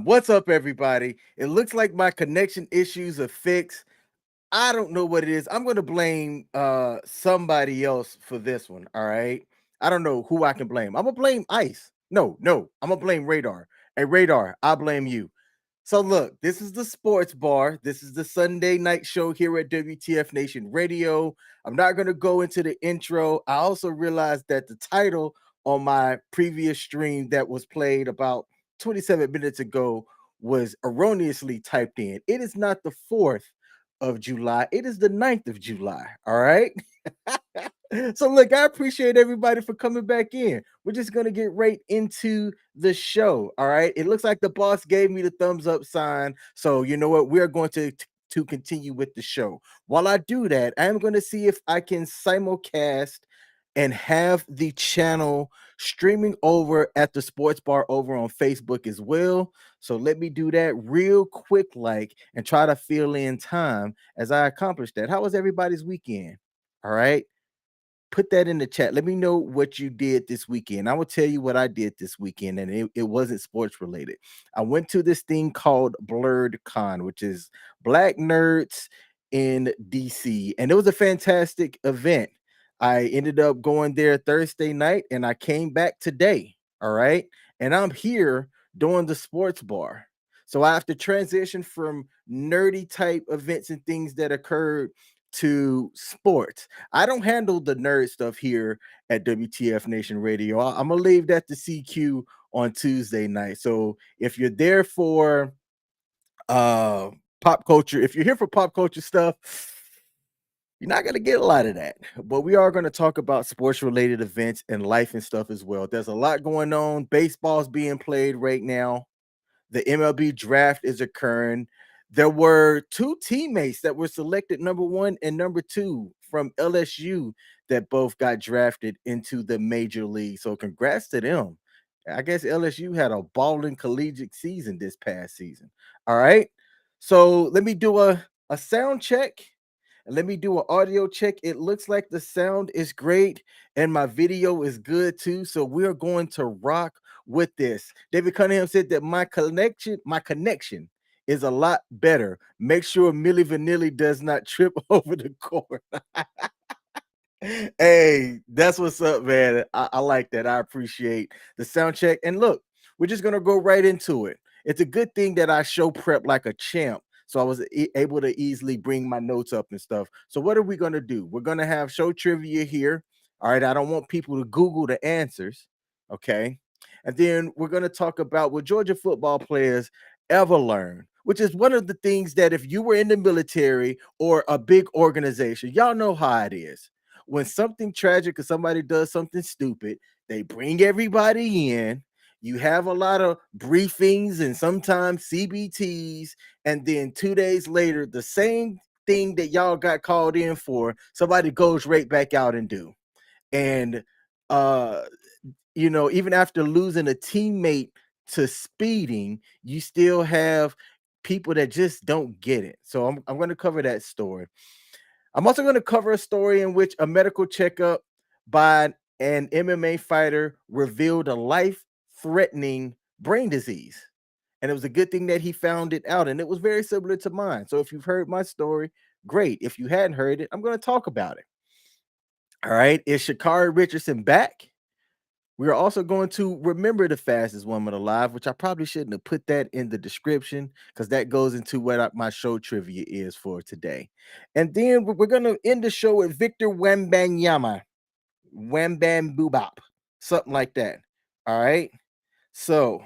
What's up, everybody? It looks like my connection issues are fixed. I don't know what it is. I'm gonna blame somebody else for this one. All right. I don't know who I can blame. I'm gonna blame Ice. No, I'm gonna blame Radar. Hey, Radar, I blame you. So look, this is the sports bar. This is the Sunday night show here at WTF Nation Radio. I'm not going to go into the intro. I also realized that the title on my previous stream that was played about 27 minutes ago was erroneously typed in. It is not the 4th of July. It is the 9th of July. All right. So look, I appreciate everybody for coming back in. We're just gonna get right into the show. All right. It looks like the boss gave me the thumbs up sign. So you know what? We're going to continue with the show. While I do that, I am going to see if I can simulcast and have the channel streaming over at the sports bar over on Facebook as well. So let me do that real quick, like, and try to fill in time as I accomplish that. How was everybody's weekend? All right, put that in the chat. Let me know what you did this weekend. I will tell you what I did this weekend, and it wasn't sports related. I went to this thing called Blurred Con, which is Black Nerds in DC, and it was a fantastic event. I ended up going there Thursday night, and I came back today. All right, and I'm here doing the sports bar. So I have to transition from nerdy type events and things that occurred to sports. I don't handle the nerd stuff here at WTF Nation Radio. I'm gonna leave that to CQ on Tuesday night. So if you're there for uh pop culture, if you're here for pop culture stuff, you're not gonna get a lot of that. But we are gonna talk about sports related events and life and stuff as well. There's a lot going on. Baseball's being played right now. The MLB draft is occurring. There were two teammates that were selected number one and number two from LSU that both got drafted into the major league. So congrats to them. I guess LSU had a balling collegiate season this past season. All right. So let me do a sound check and let me do an audio check. It looks like the sound is great and my video is good too. So we're going to rock with this. David Cunningham said that my connection is a lot better. Make sure Millie Vanilli does not trip over the court. Hey, that's what's up, man. I like that. I appreciate the sound check. And look, we're just gonna go right into it. It's a good thing that I show prep like a champ. So I was able to easily bring my notes up and stuff. So what are we gonna do? We're gonna have show trivia here. All right. I don't want people to Google the answers. Okay. And then we're gonna talk about what Georgia football players ever learn, which is one of the things that if you were in the military or a big organization, y'all know how it is when something tragic or somebody does something stupid, they bring everybody in. You have a lot of briefings and sometimes CBTs, and then 2 days later, the same thing that y'all got called in for, somebody goes right back out and do. And uh, even after losing a teammate to speeding, you still have people that just don't get it. So I'm going to cover that story. I'm also going to cover a story in which a medical checkup by an MMA fighter revealed a life threatening brain disease. And it was a good thing that he found it out. And it was very similar to mine. So if you've heard my story, great. If you hadn't heard it, I'm going to talk about it. All right. Is Sha'Carri Richardson back? We are also going to remember the fastest woman alive, which I probably shouldn't have put that in the description because that goes into what my show trivia is for today. And then we're going to end the show with Victor Wembanyama, Wembam Boobop, something like that. All right. So,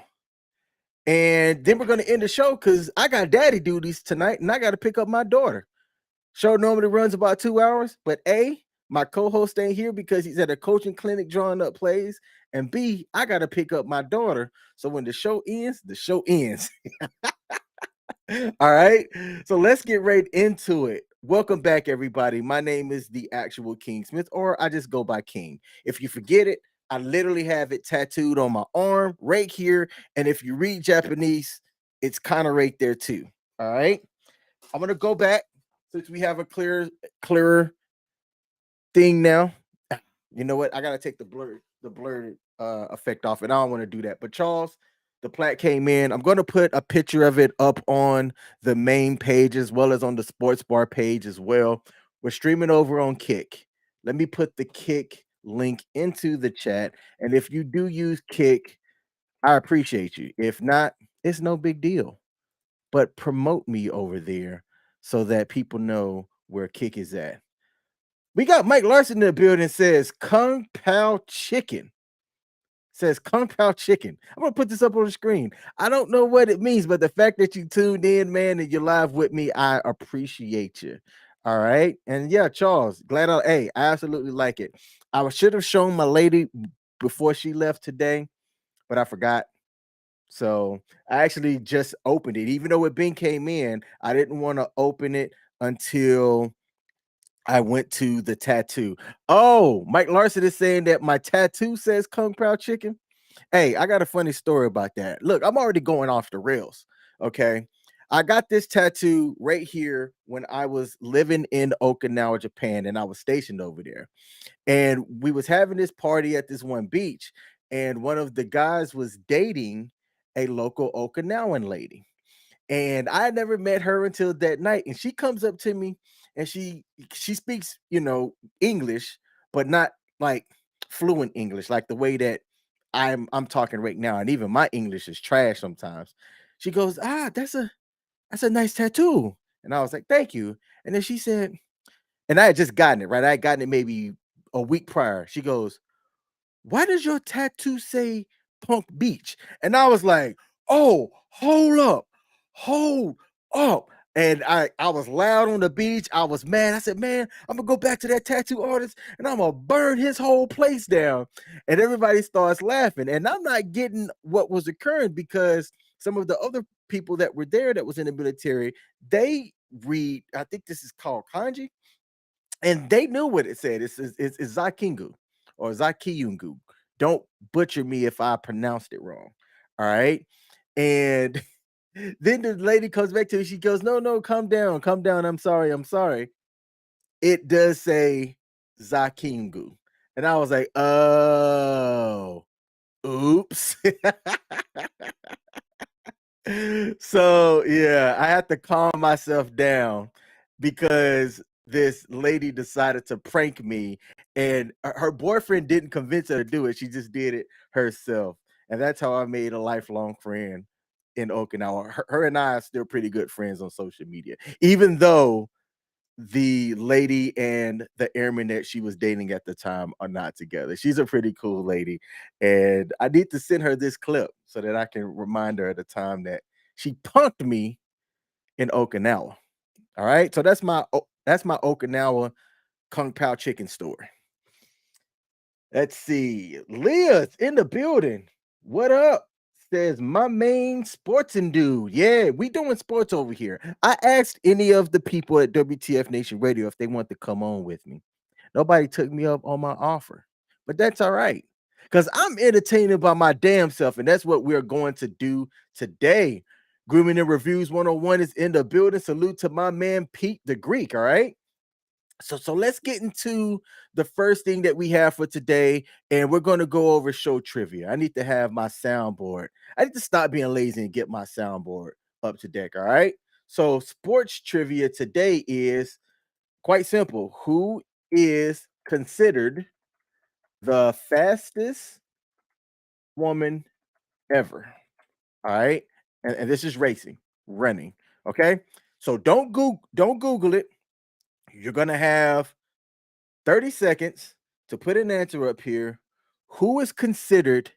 and then we're going to end the show because I got daddy duties tonight and I got to pick up my daughter. Show normally runs about 2 hours, but A, my co-host ain't here because he's at a coaching clinic drawing up plays. And B, I gotta pick up my daughter. So when the show ends. All right. So let's get right into it. Welcome back, everybody. My name is the actual King Smith, or I just go by King. If you forget it, I literally have it tattooed on my arm right here. And if you read Japanese, it's kind of right there too. All right. I'm gonna go back since we have a clearer thing now. You know what? I gotta take the blurred effect off, and I don't want to do that. But Charles, The plaque came in. I'm gonna put a picture of it up on the main page as well as on the sports bar page as well. We're streaming over on Kick. Let me put the Kick link into the chat. And if you do use Kick, I appreciate you. If not, it's no big deal. But promote me over there so that people know where Kick is at. We got Mike Larson in the building, says Kung Pao Chicken. Says Kung Pao Chicken. I'm gonna put this up on the screen. I don't know what it means, but the fact that you tuned in, man, and you're live with me, I appreciate you. All right. And yeah, Charles, I absolutely like it. I should have shown my lady before she left today, but I forgot. So I actually just opened it. Even though it been came in, I didn't want to open it until I went to the tattoo. Oh, Mike Larson is saying that my tattoo says Kung Pao Chicken. Hey, I got a funny story about that. Look, I'm already going off the rails. Okay. I got this tattoo right here when I was living in Okinawa, Japan, and I was stationed over there. And we was having this party at this one beach, and one of the guys was dating a local Okinawan lady. And I had never met her until that night. And she comes up to me and she speaks, English, but not like fluent English, like the way that I'm talking right now. And even my English is trash sometimes. She goes, that's a nice tattoo. And I was like, thank you. And then she said, and I had just gotten it, right? I had gotten it maybe a week prior. She goes, why does your tattoo say Punk Beach? And I was like, oh, hold up. And I was loud on the beach. I was mad. I said, man, I'm gonna go back to that tattoo artist and I'm gonna burn his whole place down. And everybody starts laughing. And I'm not getting what was occurring because some of the other people that were there that was in the military, they read, I think this is called kanji, and they knew what it said. It's Zakingu or Zakiyungu. Don't butcher me if I pronounced it wrong. All right. And then the lady comes back to me. She goes, no, no, calm down, calm down. I'm sorry, I'm sorry. It does say Zakingu. And I was like, oh, oops. So yeah, I had to calm myself down because this lady decided to prank me, and her boyfriend didn't convince her to do it. She just did it herself. And that's how I made a lifelong friend in Okinawa. Her and I are still pretty good friends on social media, even though the lady and the airman that she was dating at the time are not together. She's a pretty cool lady, and I need to send her this clip so that I can remind her at the time that she punked me in Okinawa. All right, so that's my Okinawa Kung Pao chicken story. Let's see. Leah's in the building. What up? Says my main sportsing dude. Yeah, we doing sports over here. I asked any of the people at WTF Nation Radio if they want to come on with me. Nobody took me up on my offer, but that's all right because I'm entertaining by my damn self, and that's what we're going to do today. Grooming and Reviews 101 is in the building. Salute to my man Pete the Greek. All right. So let's get into the first thing that we have for today, and we're going to go over show trivia. I need to have my soundboard. I need to stop being lazy and get my soundboard up to deck. All right. So sports trivia today is quite simple. Who is considered the fastest woman ever? All right. And this is racing, running. Okay. So don't Google it. You're gonna have 30 seconds to put an answer up here. Who is considered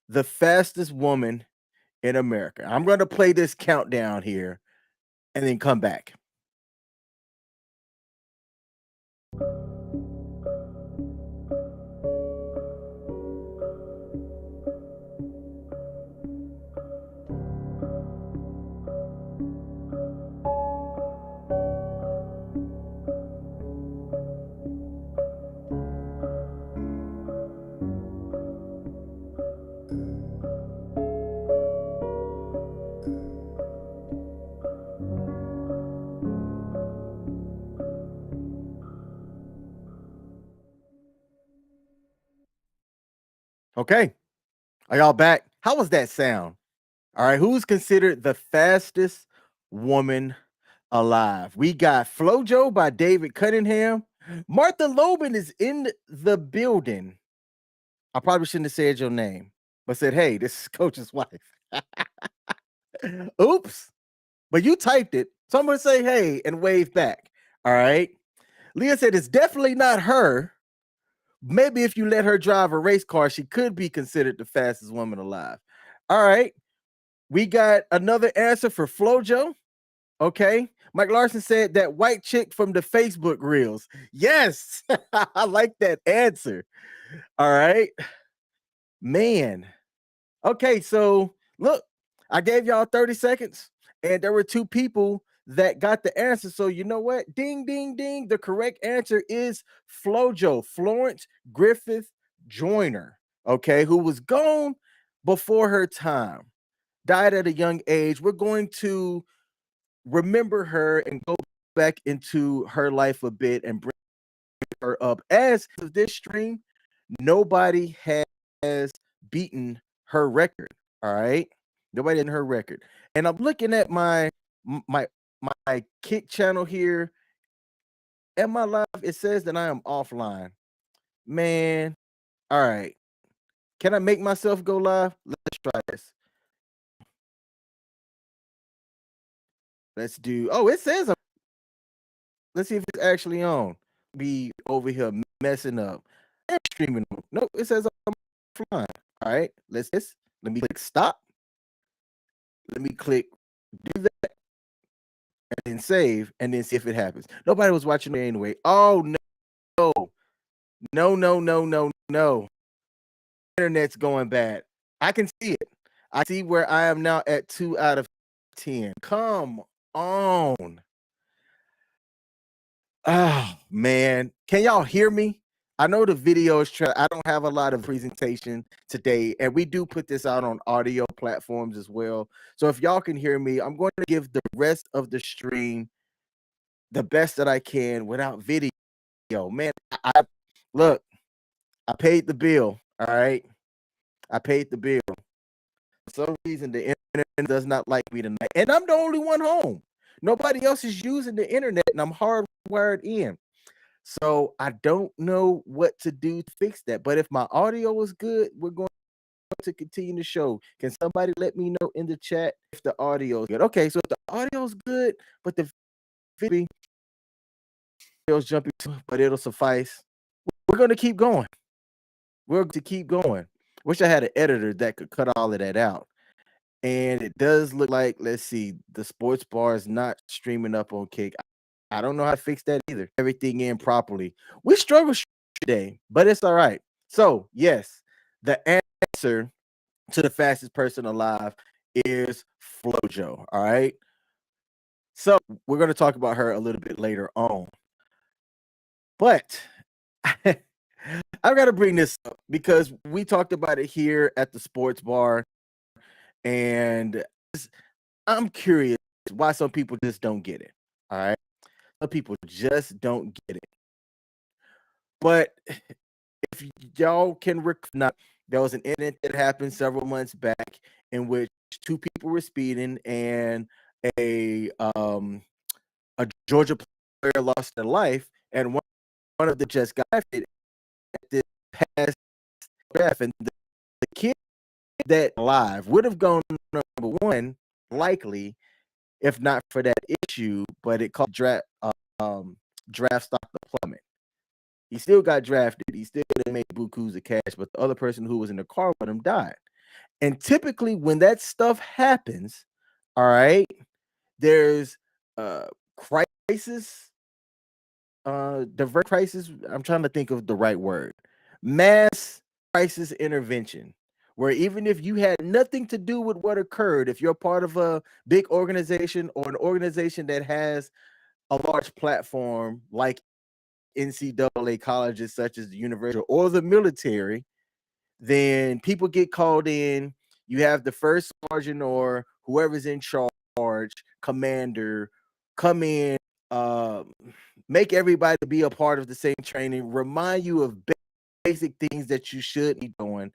the fastest woman in America? I'm going to play this countdown here and then come back. Okay. Are y'all back? How was that sound? All right, who's considered the fastest woman alive? We got Flojo by David Cunningham. Martha Loban is in the building. I probably shouldn't have said your name, but said, hey, this is Coach's wife. Oops. But you typed it. So I'm going to say, hey, and wave back. All right. Leah said, it's definitely not her. Maybe if you let her drive a race car, she could be considered the fastest woman alive. All right. We got another answer for Flojo. Okay. Mike Larson said that white chick from the Facebook reels. Yes. I like that answer. All right. Man. Okay. So look, I gave y'all 30 seconds and there were two people that got the answer. So you know what? Ding, ding, ding. The correct answer is Flojo, Florence Griffith Joyner. Okay. Who was gone before her time, died at a young age. We're going to remember her and go back into her life a bit and bring her up. As of this stream, nobody has beaten her record. All right, nobody in her record. And I'm looking at my my Kick channel here. At my live, it says that I am offline. Man, all right. Can I make myself go live? Let's try this. Let's do. Oh, it says. Let's see if it's actually on. Be over here messing up. I'm streaming. Nope, it says I'm flying. All right, let me click stop. Let me click do that and then save and then see if it happens. Nobody was watching me anyway. Oh no, no, no, no, no, no. Internet's going bad. I can see it. I see where I am now at 2 out of 10. Come on. Oh man, can y'all hear me? I know the video is I don't have a lot of presentation today, and we do put this out on audio platforms as well. So if y'all can hear me, I'm going to give the rest of the stream the best that I can without video. Man, I look, I paid the bill. All right, I paid the bill. For some reason, the internet does not like me tonight, and I'm the only one home. Nobody else is using the internet, and I'm hardwired in. So I don't know what to do to fix that. But if my audio is good, we're going to continue the show. Can somebody let me know in the chat if the audio is good? Okay, so if the audio is good, but the video is jumping, but it'll suffice. We're going to keep going. We're going to keep going. Wish I had an editor that could cut all of that out. And it does look like, let's see, the sports bar is not streaming up on Kick. I don't know how to fix that either. Everything in properly. We struggle today, but it's all right. So, yes, the answer to the fastest person alive is Flojo. All right. So, we're going to talk about her a little bit later on. But I've got to bring this up because we talked about it here at the sports bar. And I'm curious why some people just don't get it. All right. Some people just don't get it. But if y'all can recall, there was an incident that happened several months back in which two people were speeding and a Georgia player lost their life, and one of them just got drafted at this past draft, and the kid that alive would have gone number one likely if not for that issue, but it called draft stock plummet. He still got drafted. He still made bukus of cash, but the other person who was in the car with him died. And typically, when that stuff happens, all right, there's crisis, diverse crisis. I'm trying to think of the right word. Mass crisis intervention, where even if you had nothing to do with what occurred, if you're part of a big organization or an organization that has a large platform like NCAA colleges such as the university or the military, then people get called in. You have the first sergeant or whoever's in charge, commander, come in, make everybody be a part of the same training, remind you of basic things that you should be doing,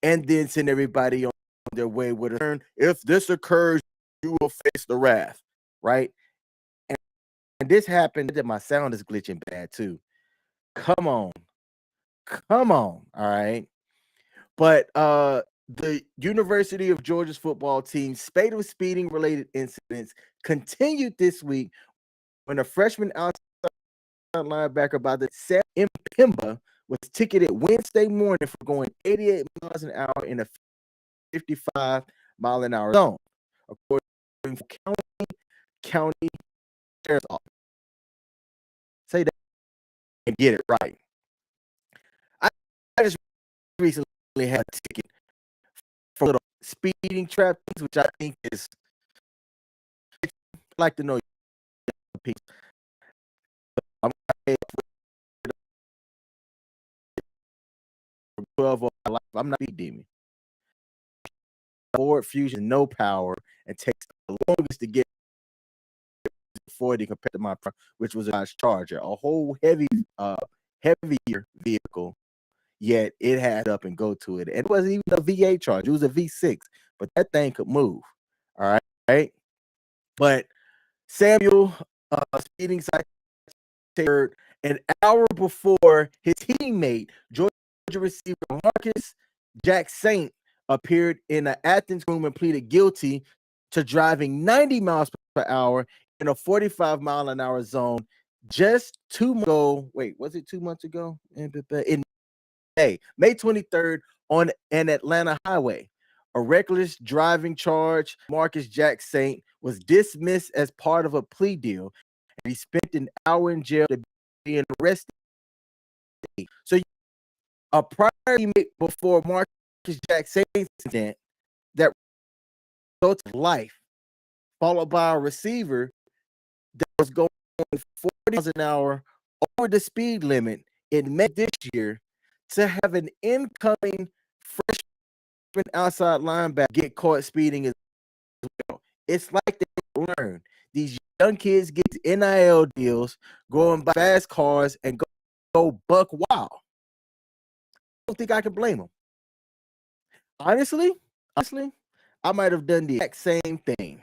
and then send everybody on their way with a turn. If this occurs, you will face the wrath, right? And this happened. That my sound is glitching bad too. Come on, come on. All right. But the University of Georgia's football team's spate of speeding related incidents continued this week when a freshman outside linebacker by the Sam Impemba was ticketed Wednesday morning for going 88 miles an hour in a 55-mile-an-hour zone, according to county sheriff's office. Say that and get it right. I just recently had a ticket for little speeding trap, which I think is. I'd like to know your opinion. I'm gonna pay for 12 of my life. I'm not a demon. Ford Fusion, no power, and takes the longest to get 40 compared to my, which was a Dodge Charger, a whole heavier vehicle. Yet it had up and go to it. And it wasn't even a V8 charge. It was a V6, but that thing could move. All right. But Samuel, speeding citation an hour before his teammate, Georgia receiver Marcus Jack Saint, appeared in an Athens room and pleaded guilty to driving 90 miles per hour in a 45-mile-an-hour zone just 2 months ago. Wait, was it 2 months ago? In May 23rd on an Atlanta highway. A reckless driving charge, Marcus Jack Saint, was dismissed as part of a plea deal, and he spent an hour in jail to be arrested. So a prior teammate before Marcus Jack Saint's incident that resulted in life, followed by a receiver that was going 40 miles an hour over the speed limit in May this year, to have an incoming freshman outside linebacker get caught speeding as well. It's like they learn. These young kids get NIL deals, going by fast cars, and go buck wild. I don't think I can blame them. Honestly, I might have done the exact same thing.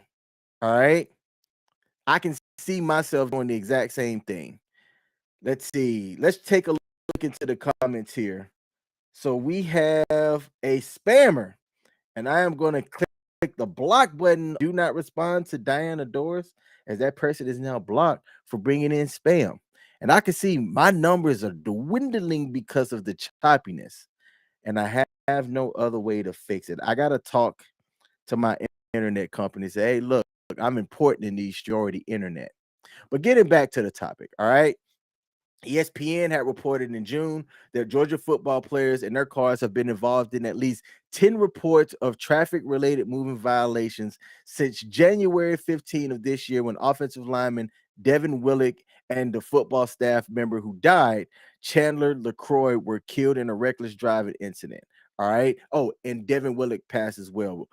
All right. I can see myself doing the exact same thing. Let's see. Let's take a look into the comments here. So we have a spammer, and I am going to click the block button. Do not respond to Diana Doris, as that person is now blocked for bringing in spam. And I can see my numbers are dwindling because of the choppiness, and I have no other way to fix it. I got to talk to my internet company, say, hey, look, I'm important in these already internet. But getting back to the topic, all right. ESPN had reported in June that Georgia football players and their cars have been involved in at least 10 reports of traffic-related movement violations since January 15 of this year, when offensive lineman Devin Willick and the football staff member who died, Chandler LaCroix, were killed in a reckless driving incident. All right. Oh, and Devin Willick passed as well.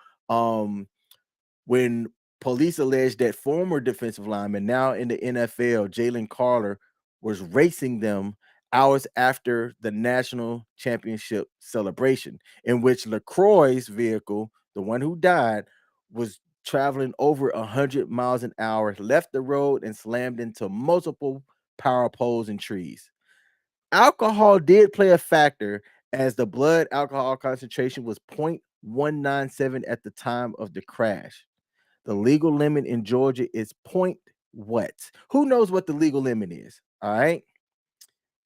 When police alleged that former defensive lineman, now in the NFL, Jalen Carter, was racing them hours after the national championship celebration, in which LaCroix's vehicle, the one who died, was traveling over 100 miles an hour, left the road, and slammed into multiple power poles and trees. Alcohol did play a factor, as the blood alcohol concentration was 0.197 at the time of the crash. The legal limit in Georgia is point what? Who knows what the legal limit is? All right.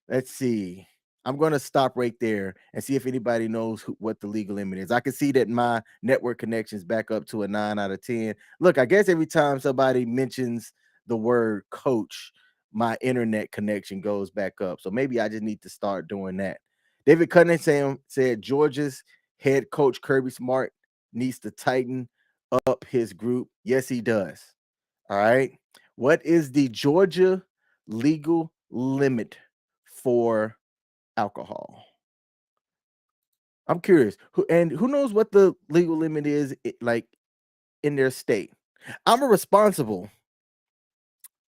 Let's see. I'm going to stop right there and see if anybody knows what the legal limit is. I can see that my network connections back up to a 9 out of 10. Look, I guess every time somebody mentions the word coach, my internet connection goes back up. So maybe I just need to start doing that. David Cunningham said Georgia's head coach Kirby Smart needs to tighten up his group. Yes, he does. All right. What is the Georgia legal limit for alcohol? I'm curious. Who knows what the legal limit is, like, in their state? I'm a responsible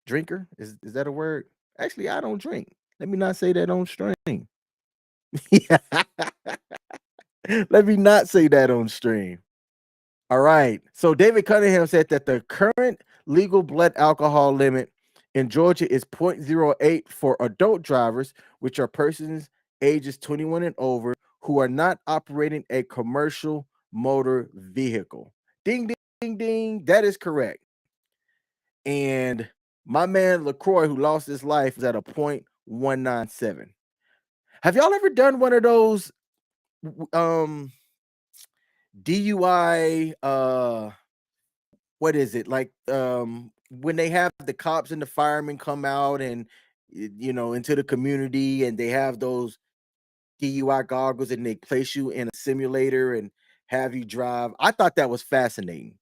drinker. Is that a word? Actually, I don't drink. Let me not say that on stream. Yeah. Let me not say that on stream. All right. So David Cunningham said that the current legal blood alcohol limit in Georgia is 0.08 for adult drivers, which are persons ages 21 and over who are not operating a commercial motor vehicle. Ding, ding, ding, ding. That is correct. And my man LaCroix, who lost his life, is at a 0.197. Have y'all ever done one of those DUI what is it like when they have the cops and the firemen come out and into the community, and they have those DUI goggles and they place you in a simulator and have you drive? I thought that was fascinating.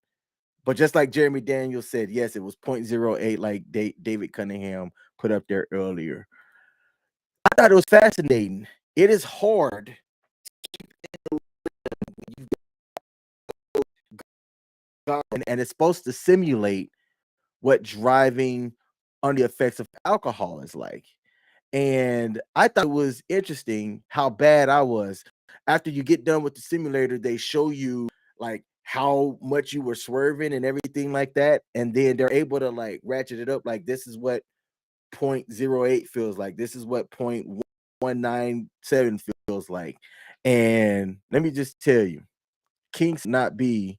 But just like Jeremy Daniels said, yes, it was 0.08, like David Cunningham put up there earlier. I thought it was fascinating. It is hard, and it's supposed to simulate what driving under the effects of alcohol is like. And I thought it was interesting how bad I was. After you get done with the simulator, they show you like how much you were swerving and everything like that. And then they're able to like ratchet it up. Like, this is what 0.08 feels like. This is what 0.197 feels like. And let me just tell you, Kings not be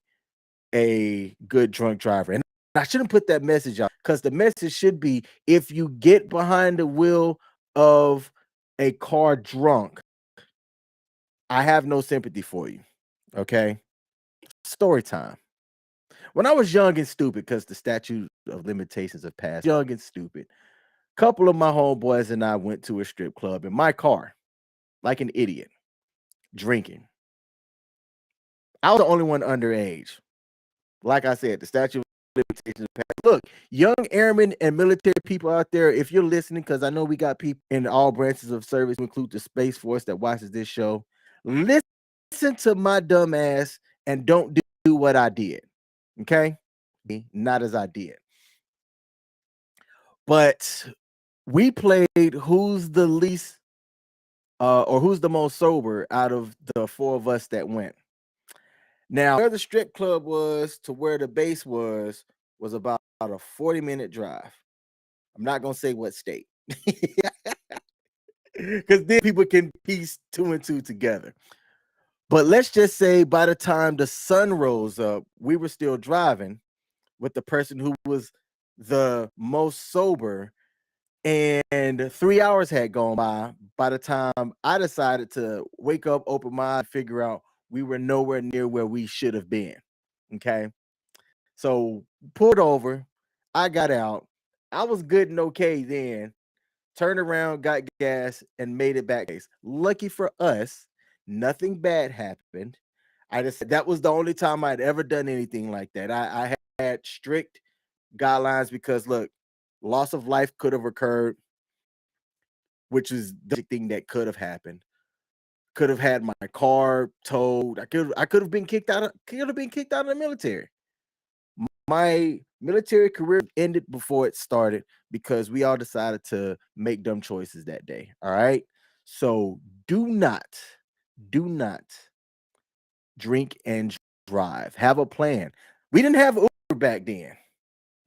a good drunk driver. And I shouldn't put that message out, because the message should be, if you get behind the wheel of a car drunk, I have no sympathy for you. Okay. Story time. When I was young and stupid, because the statute of limitations have passed, young and stupid, a couple of my homeboys and I went to a strip club in my car, like an idiot, drinking. I was the only one underage. Like I said, the statute of limitations passed. Look, young airmen and military people out there, if you're listening, because I know we got people in all branches of service, include the Space Force, that watches this show. Listen to my dumb ass and don't do what I did. Okay? Not as I did. But we played who's the least or who's the most sober out of the four of us that went. Now, where the strip club was to where the base was about a 40-minute drive. I'm not gonna say what state, because then people can piece two and two together. But let's just say by the time the sun rose up, we were still driving with the person who was the most sober, and 3 hours had gone by the time I decided to wake up, open my eyes, figure out we were nowhere near where we should have been. Okay. So pulled over, I got out. I was good and okay then. Turned around, got gas, and made it back. Lucky for us, nothing bad happened. I just that was the only time I'd ever done anything like that. I had strict guidelines because look, loss of life could have occurred, which is the thing that could have happened. Could have had my car towed. I could have been kicked out. Could have been kicked out of the military. My military career ended before it started because we all decided to make dumb choices that day. All right. So do not drink and drive. Have a plan. We didn't have Uber back then.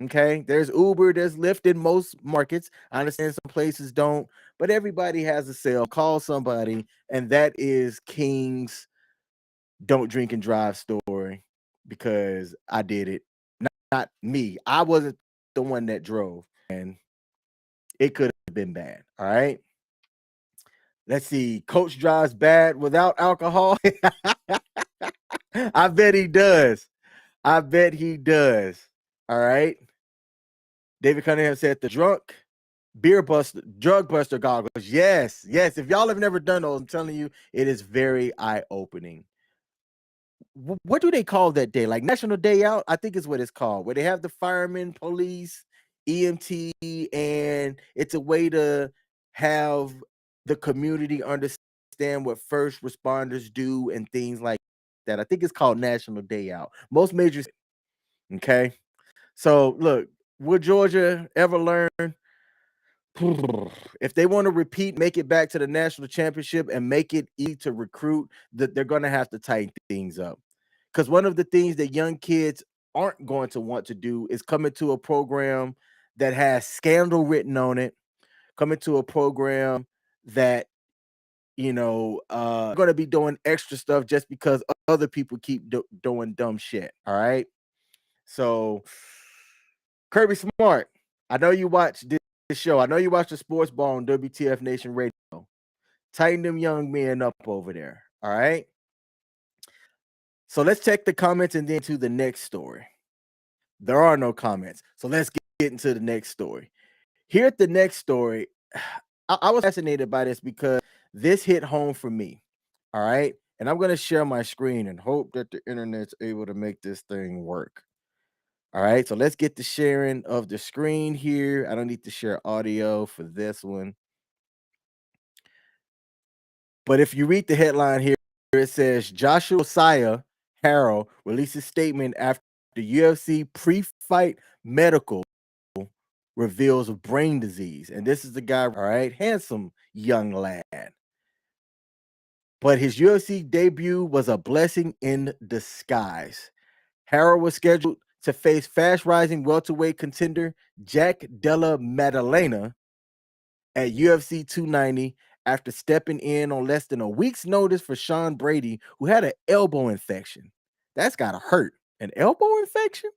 Okay. There's Uber, there's Lyft in most markets. I understand some places don't, but everybody has a cell. Call somebody, and that is King's don't drink and drive story, because I did it. Not me. I wasn't the one that drove, and it could have been bad. All right. Let's see. Coach drives bad without alcohol. I bet he does. I bet he does. All right. David Cunningham said the drug buster goggles. Yes, yes. If y'all have never done those, I'm telling you, it is very eye opening. What do they call that day? Like National Day Out, I think is what it's called, where they have the firemen, police, EMT, and it's a way to have the community understand what first responders do and things like that. I think it's called National Day Out. Most majors, okay. So look, will Georgia ever learn? If they want to repeat, make it back to the national championship and make it easy to recruit, that they're going to have to tighten things up. Because one of the things that young kids aren't going to want to do is come into a program that has scandal written on it, come into a program that going to be doing extra stuff just because other people keep doing dumb shit. All right. So, Kirby Smart, I know you watch this show. I know you watch the Sports Ball on WTF Nation Radio. Tighten them young men up over there. All right. So let's check the comments and then to the next story. There are no comments. So let's get into the next story. Here at the next story, I was fascinated by this because this hit home for me. All right. And I'm going to share my screen and hope that the internet's able to make this thing work. All right. So let's get the sharing of the screen here. I don't need to share audio for this one. But if you read the headline here, it says Joshua Saya Harrell releases statement after the UFC pre-fight medical reveals brain disease. And this is the guy, all right, handsome young lad. But his UFC debut was a blessing in disguise. Harrell was scheduled to face fast-rising welterweight contender Jack Della Maddalena at UFC 290 after stepping in on less than a week's notice for Sean Brady, who had an elbow infection. That's gotta hurt. An elbow infection?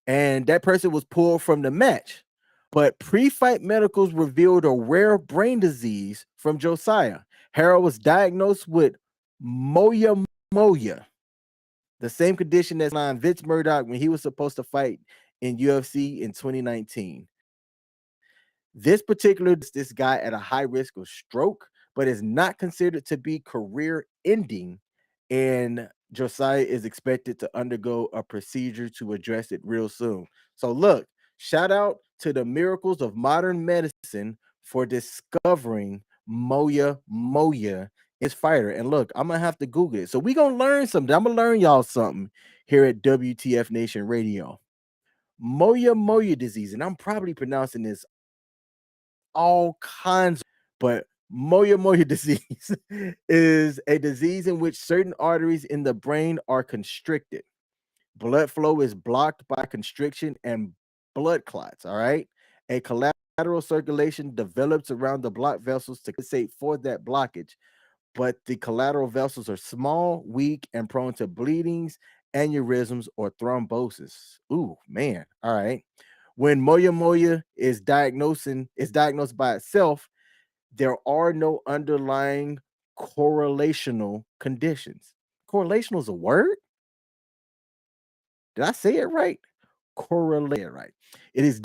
And that person was pulled from the match. But pre-fight medicals revealed a rare brain disease from Josiah. Harrell was diagnosed with moya, the same condition that's on Vince Murdoch when he was supposed to fight in UFC in 2019. This guy at a high risk of stroke, but is not considered to be career ending. And Josiah is expected to undergo a procedure to address it real soon. So look, shout out to the miracles of modern medicine for discovering Moya is fighter. And look, I'm gonna have to Google it. So we gonna learn something. I'm gonna learn y'all something here at WTF Nation Radio. Moya disease, and I'm probably pronouncing this all kinds, but Moya disease is a disease in which certain arteries in the brain are constricted. Blood flow is blocked by constriction and blood clots. All right. A collateral circulation develops around the blood vessels to compensate for that blockage, but the collateral vessels are small, weak, and prone to bleedings, aneurysms, or thrombosis. Ooh, man. All right. When Moya is diagnosed by itself, there are no underlying correlational conditions. Correlational is a word? Did I say it right? Correlate right. It is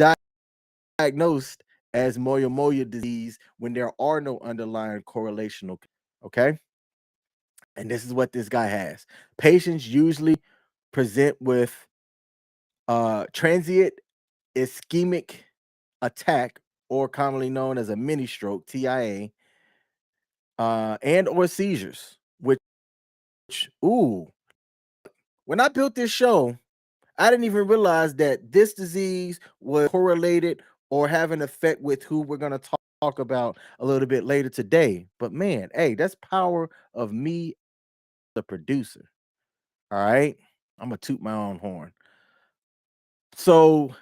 diagnosed as Moya disease when there are no underlying correlational. Okay. And this is what this guy has. Patients usually present with transient ischemic attack, or commonly known as a mini stroke, TIA, and or seizures, which ooh, when I built this show, I didn't even realize that this disease was correlated or have an effect with who we're going to talk about a little bit later today. But man, hey, that's power of me, the producer. All right. I'm going to toot my own horn. So,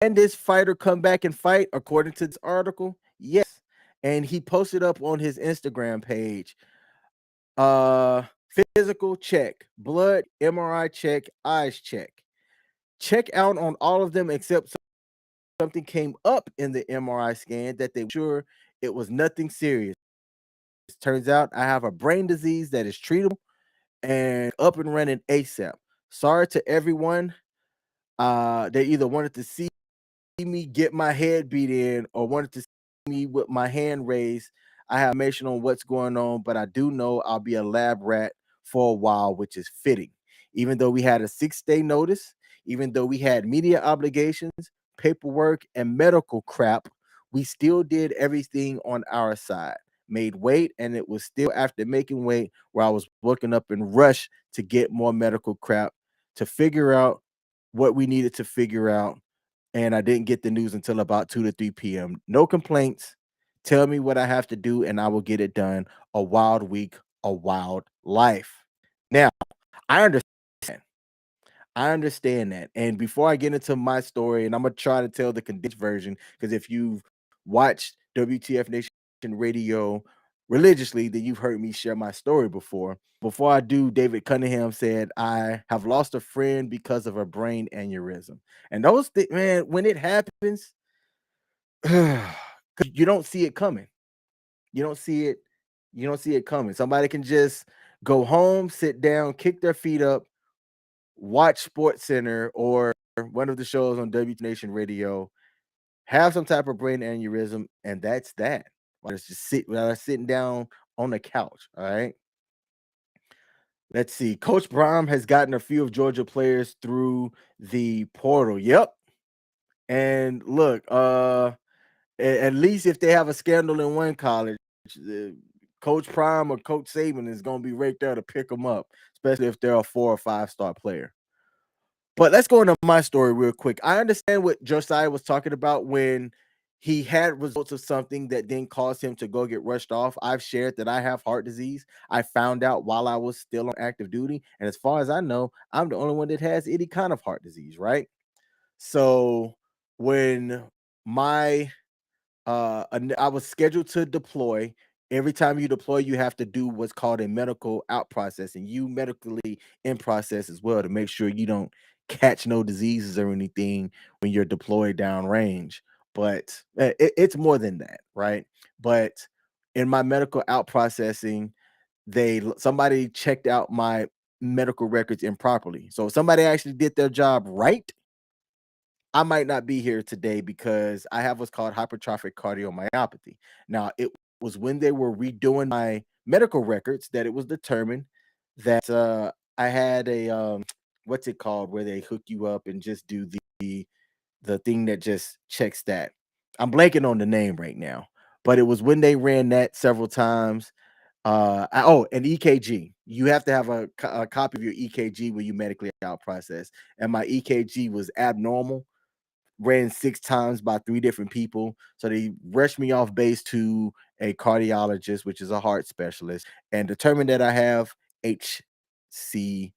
can this fighter come back and fight according to this article? Yes. And he posted up on his Instagram page. Physical check, blood, MRI check, eyes check. Check out on all of them except something came up in the MRI scan that they were sure it was nothing serious. Turns out I have a brain disease that is treatable and up and running ASAP. Sorry to everyone. They either wanted to see me get my head beat in or wanted to see me with my hand raised. I have information on what's going on, but I do know I'll be a lab rat for a while, which is fitting. Even though we had a 6-day notice, even though we had media obligations, paperwork, and medical crap, we still did everything on our side. Made weight, and it was still after making weight where I was working up in rush to get more medical crap to figure out what we needed to figure out, and I didn't get the news until about 2 to 3 p.m. No complaints. Tell me what I have to do, and I will get it done. A wild week, a wild life. Now, I understand. I understand that. And before I get into my story, and I'm gonna try to tell the condensed version, because if you've watched WTF Nation Radio religiously, then you've heard me share my story before. Before I do, David Cunningham said, I have lost a friend because of a brain aneurysm. And man, when it happens, 'cause you don't see it coming. You don't see it, you don't see it coming. Somebody can just go home, sit down, kick their feet up, watch Sports Center or one of the shows on W Nation Radio, have some type of brain aneurysm, and that's that. Let's just sit without sitting down on the couch. All right. Let's see. Coach Brom has gotten a few of Georgia players through the portal. Yep. And look, at least if they have a scandal in one college, uh, Coach Prime or Coach Saban is going to be right there to pick them up, especially if they're a 4 or 5 star player. But let's go into my story real quick. I understand what Josiah was talking about when he had results of something that then caused him to go get rushed off. I've shared that I have heart disease. I found out while I was still on active duty. And as far as I know, I'm the only one that has any kind of heart disease, right? So when my I was scheduled to deploy. Every time you deploy, you have to do what's called a medical out process, and you medically in process as well to make sure you don't catch no diseases or anything when you're deployed downrange. But it's more than that, right? But in my medical out processing, somebody checked out my medical records improperly. So if somebody actually did their job right, I might not be here today because I have what's called hypertrophic cardiomyopathy. Now, it was when they were redoing my medical records that it was determined that I had a what's it called where they hook you up and just do the thing that just checks that. I'm blanking on the name right now, but it was when they ran that several times. An EKG. You have to have a copy of your EKG when you medically out process, and my EKG was abnormal, ran 6 times by 3 different people. So they rushed me off base to a cardiologist, which is a heart specialist, and determined that I have HCM,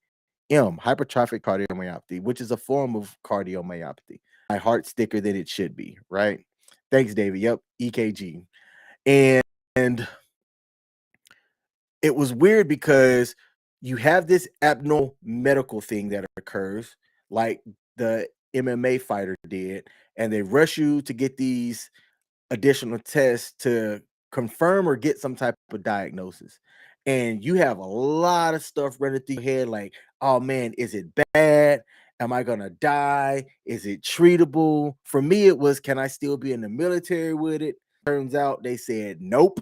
hypertrophic cardiomyopathy, which is a form of cardiomyopathy. My heart's thicker than it should be, right? Thanks, David. Yep, EKG. And it was weird because you have this abnormal medical thing that occurs, like the MMA fighter did, and they rush you to get these additional tests to confirm or get some type of diagnosis. And you have a lot of stuff running through your head, like, oh man, is it bad? Am I gonna die? Is it treatable? For me, it was, can I still be in the military with it? Turns out they said nope,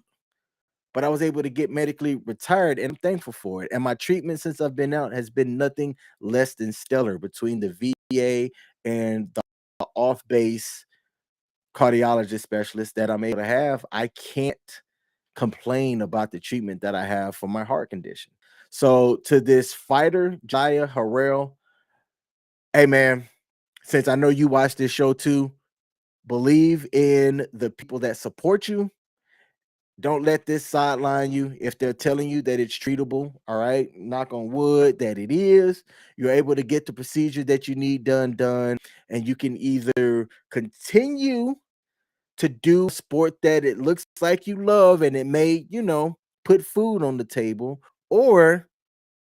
but I was able to get medically retired, and I'm thankful for it. And my treatment since I've been out has been nothing less than stellar between the VA and the off base cardiologist specialist that I'm able to have. I can't complain about the treatment that I have for my heart condition. So, to this fighter, Jaya Harrell, hey man, since I know you watch this show too, believe in the people that support you. Don't let this sideline you. If they're telling you that it's treatable, all right, knock on wood that it is. You're able to get the procedure that you need done, and you can either continue to do sport that it looks like you love and it may, put food on the table, or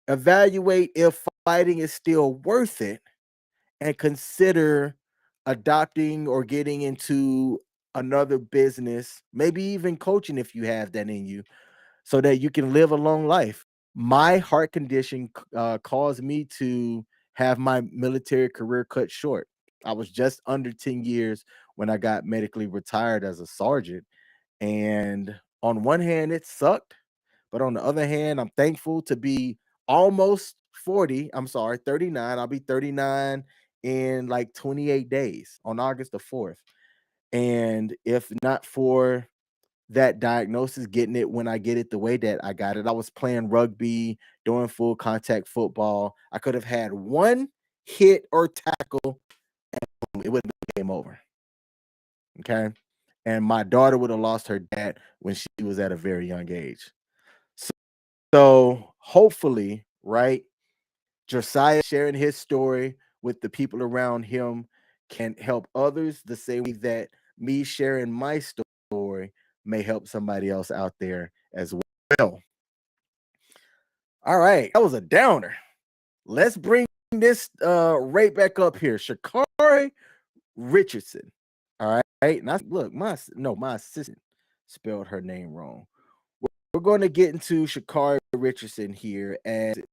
evaluate if fighting is still worth it and consider adopting or getting into another business, maybe even coaching if you have that in you, so that you can live a long life. My heart condition caused me to have my military career cut short. I was just under 10 years when I got medically retired as a sergeant. And on one hand, it sucked. But on the other hand, I'm thankful to be almost 40. I'm sorry, 39. I'll be 39 in like 28 days on August the 4th. And if not for that diagnosis, getting it when I get it the way that I got it, I was playing rugby, doing full contact football. I could have had one hit or tackle, and it would have been game over. Okay. And my daughter would have lost her dad when she was at a very young age. So hopefully, right? Josiah sharing his story with the people around him can help others the same way that me sharing my story may help somebody else out there as well. All right, that was a downer. Let's bring this right back up here. Sha'Carri Richardson. All right. Now look, my assistant spelled her name wrong. We're going to get into Sha'Carri Richardson here, and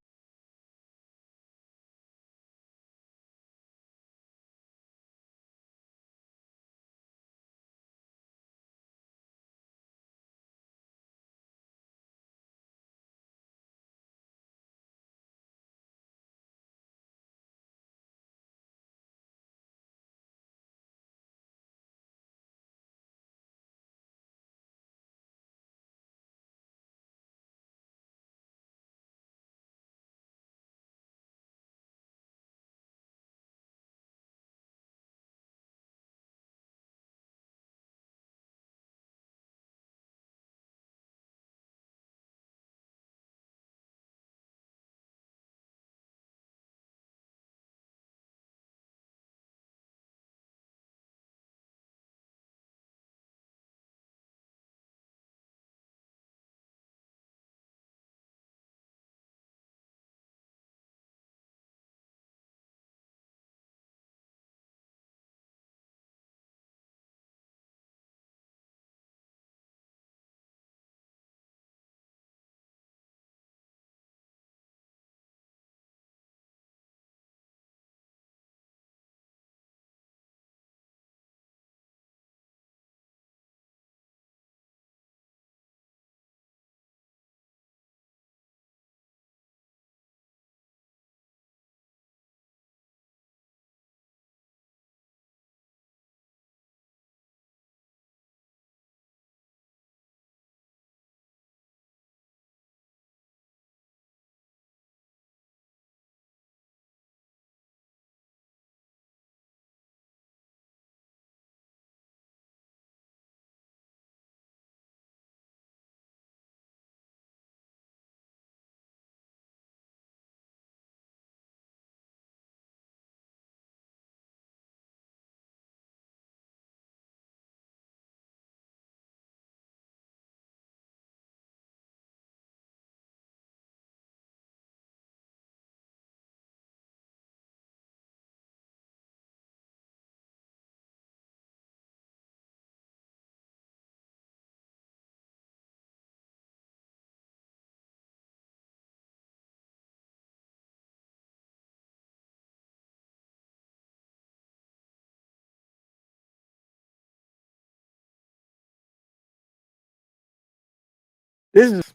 this is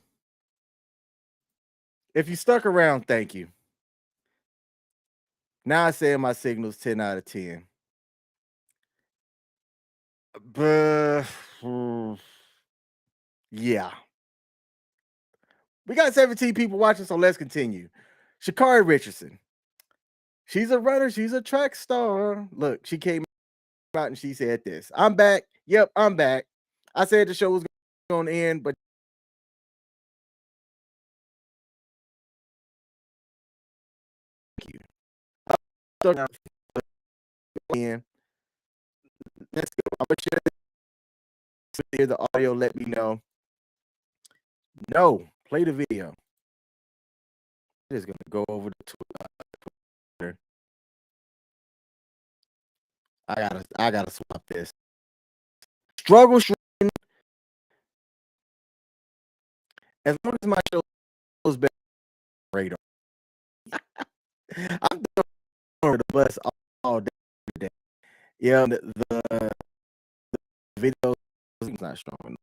if you stuck around, thank you. Now I say my signal's 10 out of 10. But yeah. We got 17 people watching, so let's continue. Sha'Carri Richardson. She's a runner, she's a track star. Look, she came out and she said this. I'm back. Yep, I'm back. I said the show was going to end, but thank you. Let's go. I'm gonna share this, the audio. Let me know. No, play the video. It is gonna go over to Twitter. I gotta swap this. Struggle as long as my show is better radar. I'm throwing the bus all day. Yeah, the video is not strong enough.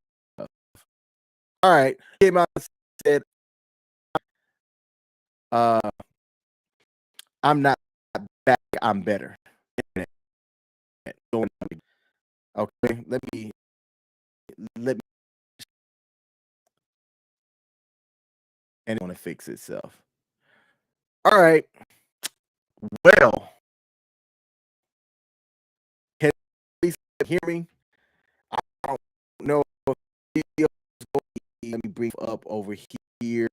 All right, came out and said, "I'm not back. I'm better." Okay, let me, and it's gonna fix itself. All right. Well, can you hear me? I don't know if the video is going. Let me brief up over here.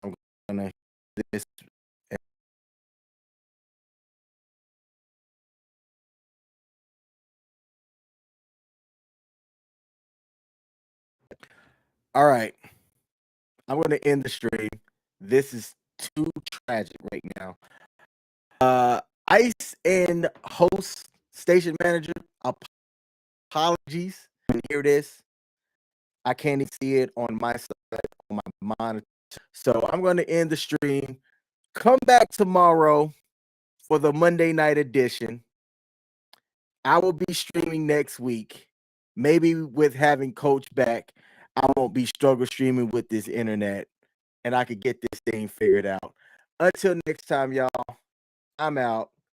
I'm gonna this. All right, I'm going to end the stream. This is too tragic right now. Ice and host station manager, apologies. You hear this? I can't even see it on my side on my monitor. So I'm going to end the stream. Come back tomorrow for the Monday night edition. I will be streaming next week. Maybe with having Coach back, I won't be struggle streaming with this internet and I could get this thing figured out. Until next time, y'all, I'm out.